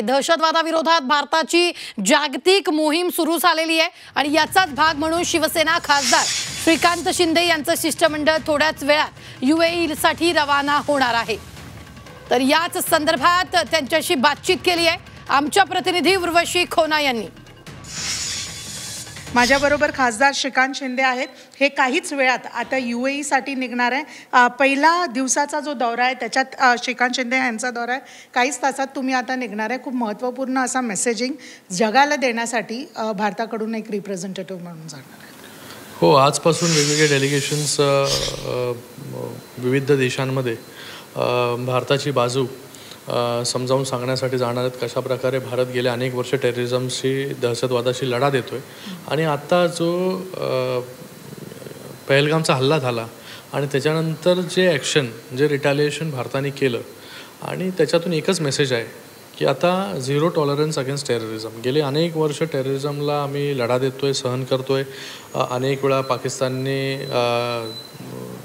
दहशतवादाविरोधात भारताची जागतिक मोहीम सुरू झालेली आहे आणि याचाच भाग म्हणून शिवसेना खासदार श्रीकांत शिंदे यांचं शिष्टमंडळ थोड्याच वेळात UAE साठी रवाना होणार आहे। तर याच संदर्भात त्यांच्याशी बातचीत केली आहे आमच्या प्रतिनिधी उर्वशी खोना यांनी। माझ्याबरोबर खासदार श्रीकांत शिंदे आहेत। हे काहीच वेळात आता UAE साठी निघणार आहे। पहिला दिवसाचा जो दौरा आहे त्याच्यात श्रीकांत शिंदे यांचा दौरा आहे। काहीच तासात तुम्ही आता निघणार आहे। खूप महत्त्वपूर्ण असा मेसेजिंग जगाला देण्यासाठी भारताकडून एक रिप्रेझेंटेटिव्ह म्हणून जाणार आहे। हो, आजपासून वेगवेगळे डेलिगेशन्स विविध देशांमध्ये भारताची बाजू समजावून सांगण्यासाठी जाणार आहेत। कशा प्रकारे भारत गेले अनेक वर्ष टेररिझमशी दहशतवादाशी लढा देतोय आणि आता जो पहलगामचा हल्ला झाला आणि त्याच्यानंतर जे ॲक्शन जे रिटॅलिएशन भारताने केलं आणि त्याच्यातून एकच मेसेज आहे की आता झिरो टॉलरन्स अगेन्स्ट टेररिझम। गेले अनेक वर्ष टेररिझमला आम्ही लढा देतोय, सहन करतोय। अनेक वेळा पाकिस्तानने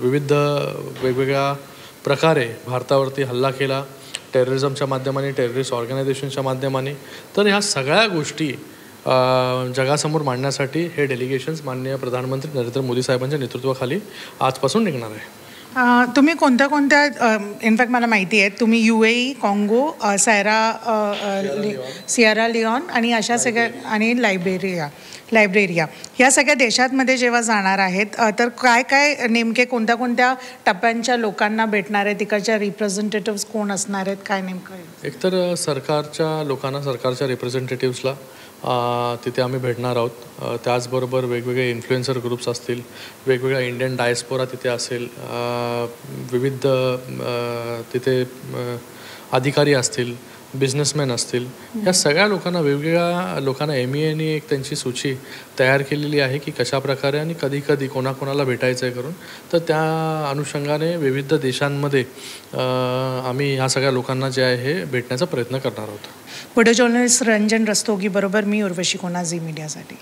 विविध वेगवेगळ्या प्रकारे भारतावरती हल्ला केला, टेररिझमच्या माध्यमाने, टेररिस्ट ऑर्गनायझेशनच्या माध्यमाने। तर ह्या सगळ्या गोष्टी जगासमोर मांडण्यासाठी हे डेलिगेशन्स माननीय प्रधानमंत्री नरेंद्र मोदी साहेबांच्या नेतृत्वाखाली आजपासून निघणार आहे। तुम्ही कोणत्या कोणत्या इनफॅक्ट मला माहिती आहे तुम्ही UAE, काँगो, सिएरा लिओन आणि अशा सगळ्या आणि लायब्रेरिया या सगळ्या देशांमध्ये जेव्हा जाणार आहेत तर काय काय नेमके कोणत्या कोणत्या टप्प्यांच्या लोकांना भेटणार आहे, तिकडच्या रिप्रेझेंटेटिव्ह्स कोण असणार आहेत, काय नेमकं? एकतर सरकारच्या लोकांना, सरकारच्या रिप्रेझेंटेटिव्ह्सला तिथे आम्ही भेटणार आहोत। त्याचबरोबर वेगवेगळे इन्फ्लुएन्सर ग्रुप्स असतील, वेगवेगळ्या इंडियन डायस्पोरा तिथे असेल, विविध तिथे अधिकारी असतील, बिझनेसमॅन असतील। या सगळ्या लोकांना, वेगवेगळ्या लोकांना MEAने एक त्यांची सूची तयार केलेली आहे की कशा प्रकारे आणि कधी कधी कोणाकोणाला भेटायचं आहे करून। तर त्या अनुषंगाने विविध देशांमध्ये आम्ही ह्या सगळ्या लोकांना जे आहे हे भेटण्याचा प्रयत्न करणार आहोत। व्हिडिओ जर्नलिस्ट रंजन रस्तोगी बरोबर मी उर्वशी खोना, झी मीडियासाठी।